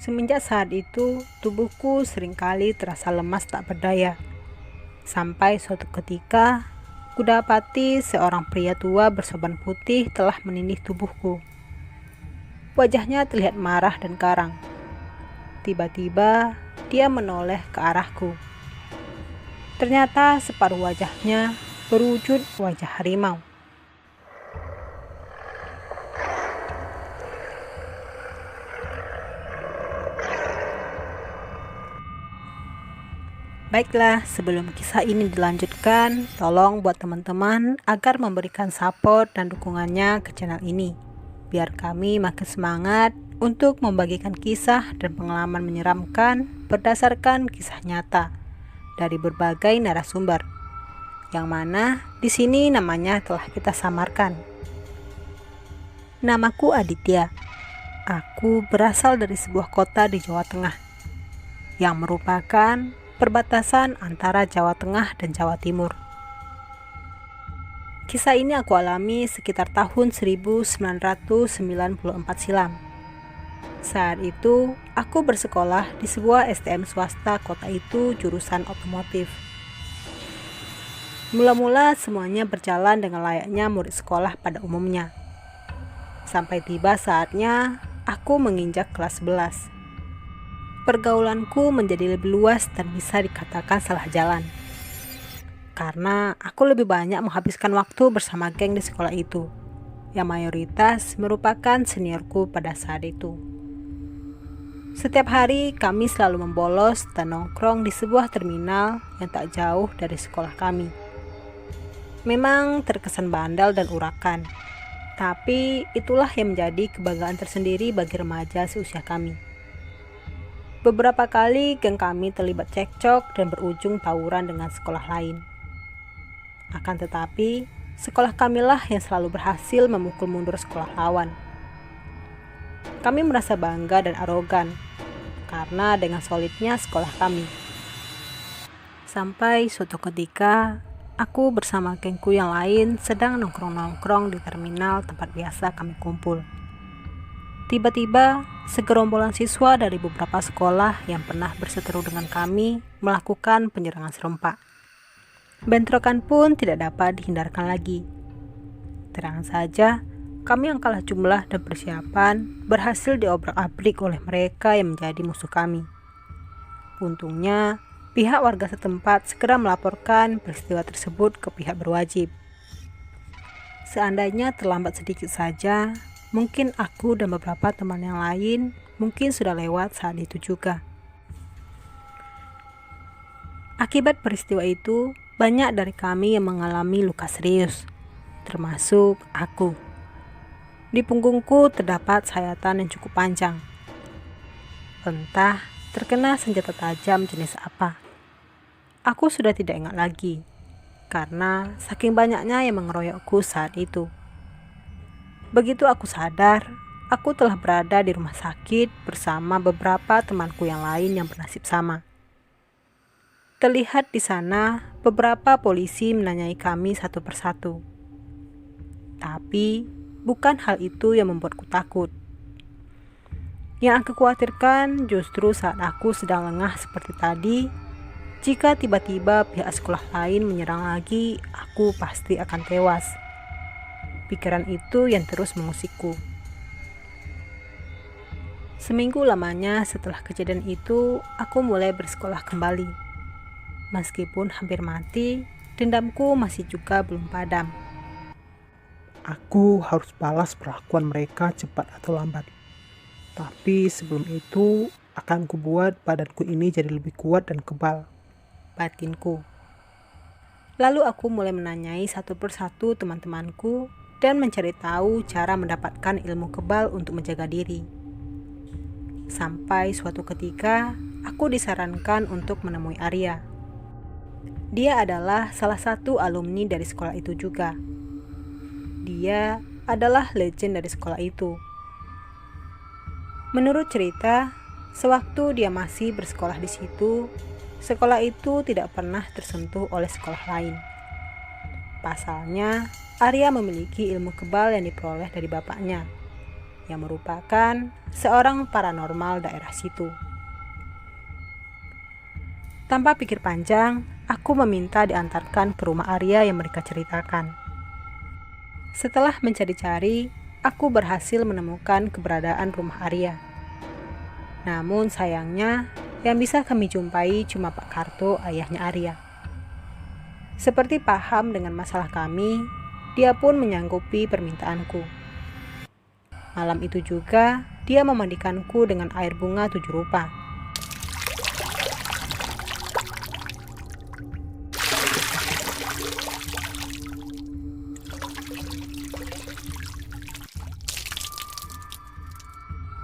Semenjak saat itu, tubuhku seringkali terasa lemas tak berdaya. Sampai suatu ketika, kudapati seorang pria tua bersorban putih telah menindih tubuhku. Wajahnya terlihat marah dan garang. Tiba-tiba, dia menoleh ke arahku. Ternyata separuh wajahnya berwujud wajah harimau. Baiklah, sebelum kisah ini dilanjutkan, tolong buat teman-teman agar memberikan support dan dukungannya ke channel ini, biar kami makin semangat untuk membagikan kisah dan pengalaman menyeramkan berdasarkan kisah nyata dari berbagai narasumber, yang mana di sini namanya telah kita samarkan. Namaku Aditya. Aku berasal dari sebuah kota di Jawa Tengah, yang merupakan perbatasan antara Jawa Tengah dan Jawa Timur. Kisah ini aku alami sekitar tahun 1994 silam. Saat itu, aku bersekolah di sebuah STM swasta kota itu jurusan otomotif. Mula-mula semuanya berjalan dengan layaknya murid sekolah pada umumnya. Sampai tiba saatnya aku menginjak kelas 11. Pergaulanku menjadi lebih luas dan bisa dikatakan salah jalan. Karena aku lebih banyak menghabiskan waktu bersama geng di sekolah itu, yang mayoritas merupakan seniorku pada saat itu. Setiap hari kami selalu membolos dan nongkrong di sebuah terminal yang tak jauh dari sekolah kami. Memang terkesan bandel dan urakan, tapi itulah yang menjadi kebanggaan tersendiri bagi remaja seusia kami. Beberapa kali geng kami terlibat cekcok dan berujung tawuran dengan sekolah lain. Akan tetapi, sekolah kamilah yang selalu berhasil memukul mundur sekolah lawan. Kami merasa bangga dan arogan karena dengan solidnya sekolah kami. Sampai suatu ketika, aku bersama gengku yang lain sedang nongkrong-nongkrong di terminal tempat biasa kami kumpul. Tiba-tiba, segerombolan siswa dari beberapa sekolah yang pernah berseteru dengan kami melakukan penyerangan serempak. Bentrokan pun tidak dapat dihindarkan lagi. Terang saja, kami yang kalah jumlah dan persiapan berhasil diobrak-abrik oleh mereka yang menjadi musuh kami. Untungnya, pihak warga setempat segera melaporkan peristiwa tersebut ke pihak berwajib. Seandainya terlambat sedikit saja, mungkin aku dan beberapa teman yang lain mungkin sudah lewat saat itu juga. Akibat peristiwa itu, banyak dari kami yang mengalami luka serius, termasuk aku. Di punggungku terdapat sayatan yang cukup panjang. Entah terkena senjata tajam jenis apa. Aku sudah tidak ingat lagi, karena saking banyaknya yang mengeroyokku saat itu. Begitu aku sadar, aku telah berada di rumah sakit bersama beberapa temanku yang lain yang bernasib sama. Terlihat di sana beberapa polisi menanyai kami satu persatu. Tapi bukan hal itu yang membuatku takut. Yang aku khawatirkan justru saat aku sedang lengah seperti tadi, jika tiba-tiba pihak sekolah lain menyerang lagi, aku pasti akan tewas. Pikiran itu yang terus mengusikku. Seminggu lamanya setelah kejadian itu, aku mulai bersekolah kembali. Meskipun hampir mati, dendamku masih juga belum padam. Aku harus balas perlakuan mereka cepat atau lambat. Tapi sebelum itu, akan kubuat badanku ini jadi lebih kuat dan kebal, batinku. Lalu aku mulai menanyai satu persatu teman-temanku dan mencari tahu cara mendapatkan ilmu kebal untuk menjaga diri. Sampai suatu ketika, aku disarankan untuk menemui Arya. Dia adalah salah satu alumni dari sekolah itu juga. Dia adalah legend dari sekolah itu. Menurut cerita, sewaktu dia masih bersekolah di situ, sekolah itu tidak pernah tersentuh oleh sekolah lain. Pasalnya, Arya memiliki ilmu kebal yang diperoleh dari bapaknya. yang merupakan seorang paranormal daerah situ. Tanpa pikir panjang, aku meminta diantarkan ke rumah Arya yang mereka ceritakan. Setelah mencari-cari, aku berhasil menemukan keberadaan rumah Arya. Namun sayangnya, yang bisa kami jumpai cuma Pak Karto, ayahnya Arya. Seperti paham dengan masalah kami, dia pun menyanggupi permintaanku. Malam itu juga, dia memandikanku dengan air bunga 7 rupa.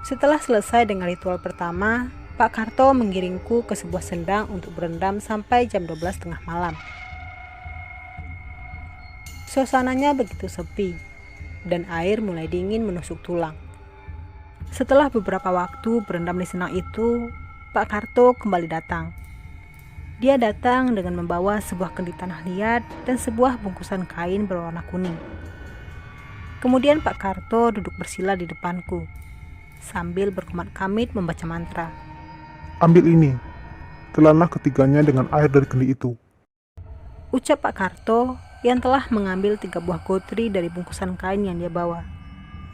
Setelah selesai dengan ritual pertama, Pak Karto mengiringku ke sebuah sendang untuk berendam sampai jam 12 tengah malam. Suasananya begitu sepi, dan air mulai dingin menusuk tulang. Setelah beberapa waktu berendam di sendang itu, Pak Karto kembali datang. Dia datang dengan membawa sebuah kendi tanah liat dan sebuah bungkusan kain berwarna kuning. Kemudian Pak Karto duduk bersila di depanku, sambil berkemat-kamit membaca mantra. Ambil ini, telanlah ketiganya dengan air dari kendi itu. Ucap Pak Karto yang telah mengambil 3 buah gotri dari bungkusan kain yang dia bawa.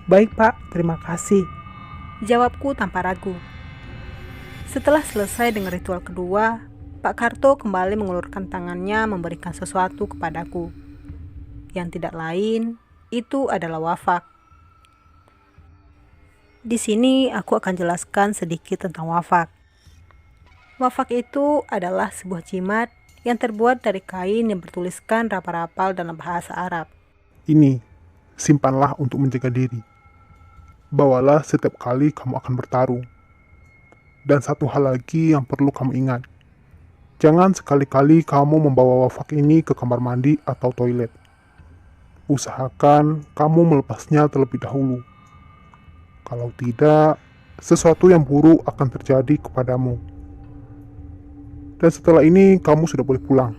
Baik Pak, terima kasih. Jawabku tanpa ragu. Setelah selesai dengan ritual kedua, Pak Karto kembali mengulurkan tangannya memberikan sesuatu kepadaku. Yang tidak lain, itu adalah wafak. Di sini aku akan jelaskan sedikit tentang wafak. Wafak itu adalah sebuah jimat yang terbuat dari kain yang bertuliskan rapal-rapal dalam bahasa Arab. Ini, simpanlah untuk menjaga diri. Bawalah setiap kali kamu akan bertarung. Dan satu hal lagi yang perlu kamu ingat. Jangan sekali-kali kamu membawa wafak ini ke kamar mandi atau toilet. Usahakan kamu melepasnya terlebih dahulu. Kalau tidak, sesuatu yang buruk akan terjadi kepadamu. Dan setelah ini kamu sudah boleh pulang.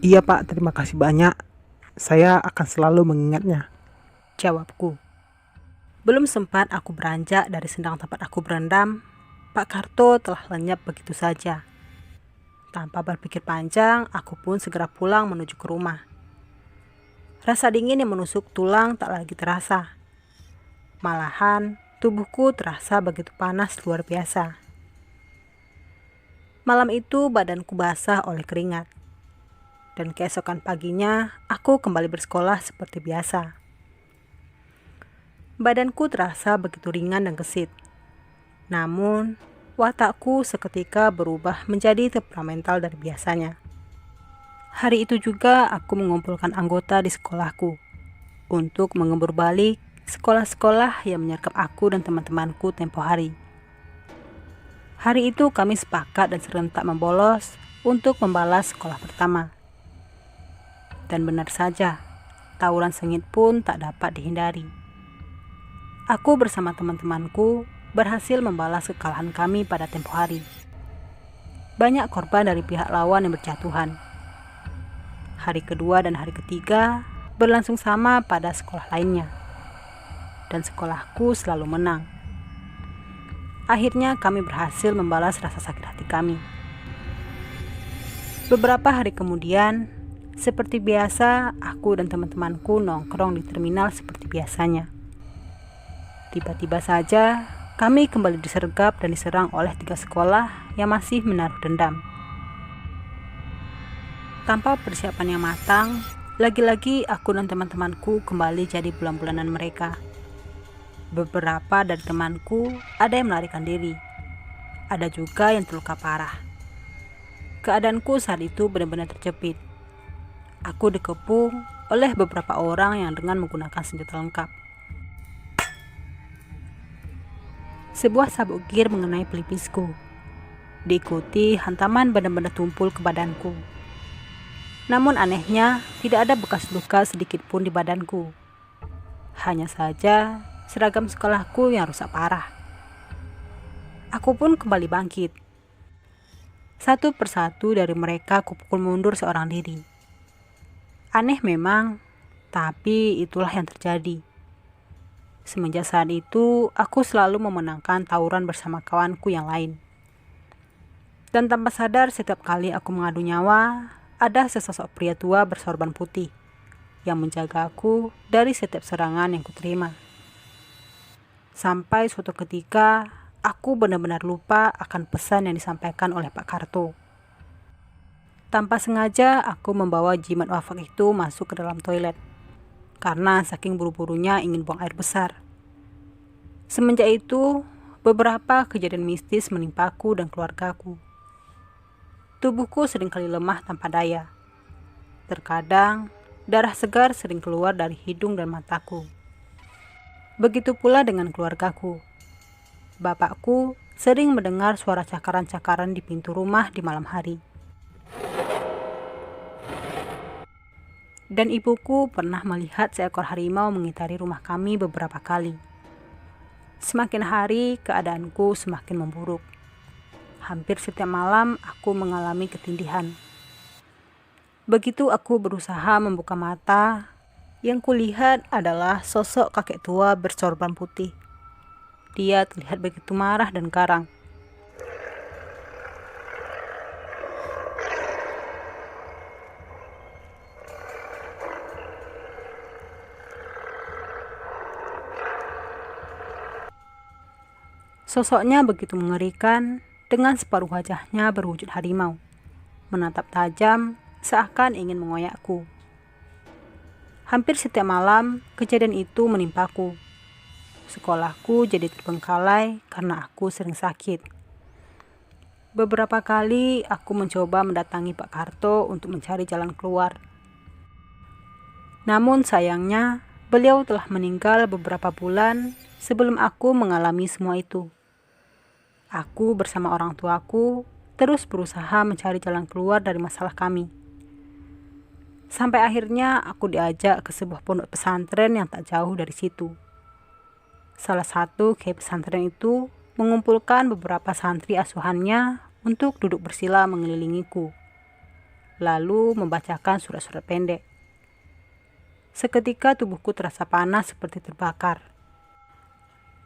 Iya Pak, terima kasih banyak. Saya akan selalu mengingatnya. Jawabku. Belum sempat aku beranjak dari sendang tempat aku berendam, Pak Karto telah lenyap begitu saja. Tanpa berpikir panjang, aku pun segera pulang menuju ke rumah. Rasa dingin yang menusuk tulang tak lagi terasa. Malahan, tubuhku terasa begitu panas luar biasa. Malam itu badanku basah oleh keringat. Dan keesokan paginya, aku kembali bersekolah seperti biasa. Badanku terasa begitu ringan dan gesit. Namun, watakku seketika berubah menjadi temperamental dari biasanya. Hari itu juga aku mengumpulkan anggota di sekolahku untuk mengembur balik sekolah-sekolah yang menyergap aku dan teman-temanku tempo hari. Hari itu kami sepakat dan serentak membolos untuk membalas sekolah pertama. Dan benar saja, tawuran sengit pun tak dapat dihindari. Aku bersama teman-temanku berhasil membalas kekalahan kami pada tempo hari. Banyak korban dari pihak lawan yang berjatuhan. Hari kedua dan hari ketiga berlangsung sama pada sekolah lainnya. Dan sekolahku selalu menang. Akhirnya kami berhasil membalas rasa sakit hati kami. Beberapa hari kemudian, seperti biasa, aku dan teman-temanku nongkrong di terminal seperti biasanya. Tiba-tiba saja, kami kembali disergap dan diserang oleh 3 sekolah yang masih menaruh dendam. Tanpa persiapan yang matang, lagi-lagi aku dan teman-temanku kembali jadi bulan-bulanan mereka. Beberapa dari temanku ada yang melarikan diri. Ada juga yang terluka parah. Keadaanku saat itu benar-benar terjepit. Aku dikepung oleh beberapa orang yang dengan menggunakan senjata lengkap. Sebuah sabuk gear mengenai pelipisku. Diikuti hantaman benda-benda tumpul ke badanku. Namun anehnya, tidak ada bekas luka sedikit pun di badanku. Hanya saja seragam sekolahku yang rusak parah. Aku pun kembali bangkit. Satu persatu dari mereka kupukul mundur seorang diri. Aneh memang, tapi itulah yang terjadi. Semenjak saat itu, aku selalu memenangkan tawuran bersama kawanku yang lain. Dan tanpa sadar setiap kali aku mengadu nyawa, ada sesosok pria tua bersorban putih yang menjaga aku dari setiap serangan yang kuterima. Sampai suatu ketika, aku benar-benar lupa akan pesan yang disampaikan oleh Pak Karto. Tanpa sengaja, aku membawa jimat wafak itu masuk ke dalam toilet, karena saking buru-burunya ingin buang air besar. Semenjak itu, beberapa kejadian mistis menimpaku dan keluargaku. Tubuhku seringkali lemah tanpa daya. Terkadang, darah segar sering keluar dari hidung dan mataku. Begitu pula dengan keluargaku. Bapakku sering mendengar suara cakaran-cakaran di pintu rumah di malam hari. Dan ibuku pernah melihat seekor harimau mengitari rumah kami beberapa kali. Semakin hari, keadaanku semakin memburuk. Hampir setiap malam aku mengalami ketindihan. Begitu aku berusaha membuka mata, yang kulihat adalah sosok kakek tua bersorban putih. Dia terlihat begitu marah dan garang. Sosoknya begitu mengerikan, dengan separuh wajahnya berwujud harimau, menatap tajam seakan ingin mengoyakku. Hampir setiap malam, kejadian itu menimpaku. Sekolahku jadi terbengkalai karena aku sering sakit. Beberapa kali aku mencoba mendatangi Pak Karto untuk mencari jalan keluar. Namun sayangnya, beliau telah meninggal beberapa bulan sebelum aku mengalami semua itu. Aku bersama orang tuaku terus berusaha mencari jalan keluar dari masalah kami. Sampai akhirnya aku diajak ke sebuah pondok pesantren yang tak jauh dari situ. Salah satu kiai pesantren itu mengumpulkan beberapa santri asuhannya untuk duduk bersila mengelilingiku, lalu membacakan surat-surat pendek. Seketika tubuhku terasa panas seperti terbakar.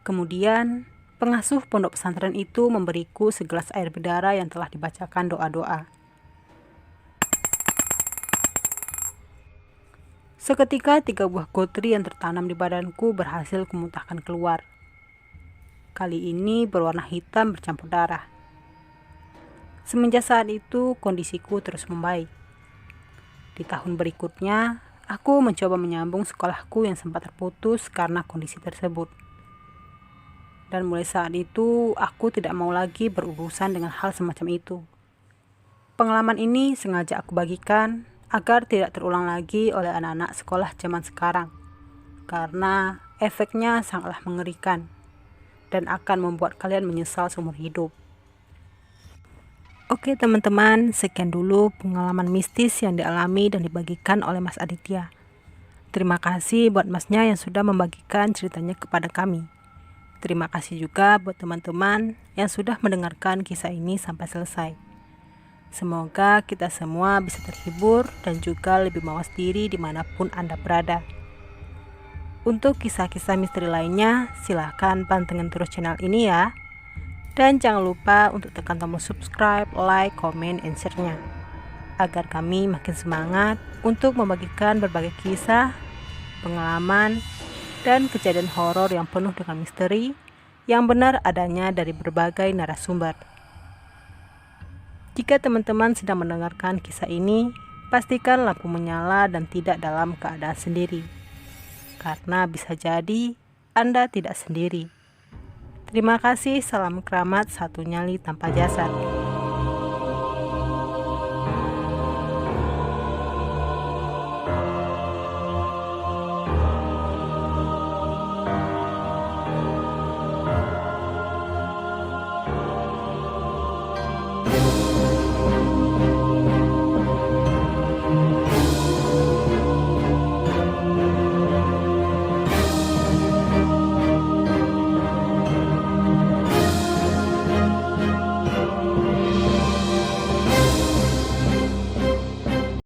Kemudian, pengasuh pondok pesantren itu memberiku segelas air bidara yang telah dibacakan doa-doa. Seketika 3 buah gotri yang tertanam di badanku berhasil kumuntahkan keluar. Kali ini berwarna hitam bercampur darah. Semenjak saat itu kondisiku terus membaik. Di tahun berikutnya, aku mencoba menyambung sekolahku yang sempat terputus karena kondisi tersebut. Dan mulai saat itu, aku tidak mau lagi berurusan dengan hal semacam itu. Pengalaman ini sengaja aku bagikan agar tidak terulang lagi oleh anak-anak sekolah zaman sekarang. Karena efeknya sangatlah mengerikan dan akan membuat kalian menyesal seumur hidup. Oke teman-teman, sekian dulu pengalaman mistis yang dialami dan dibagikan oleh Mas Aditya. Terima kasih buat masnya yang sudah membagikan ceritanya kepada kami. Terima kasih juga buat teman-teman yang sudah mendengarkan kisah ini sampai selesai. Semoga kita semua bisa terhibur dan juga lebih mawas diri dimanapun Anda berada. Untuk kisah-kisah misteri lainnya, silahkan pantengin terus channel ini ya. Dan jangan lupa untuk tekan tombol subscribe, like, comment, and share-nya, agar kami makin semangat untuk membagikan berbagai kisah, pengalaman, dan kejadian horor yang penuh dengan misteri yang benar adanya dari berbagai narasumber. Jika teman-teman sedang mendengarkan kisah ini, pastikan lampu menyala dan tidak dalam keadaan sendiri, karena bisa jadi Anda tidak sendiri. Terima kasih, salam keramat, satu nyali tanpa jasad.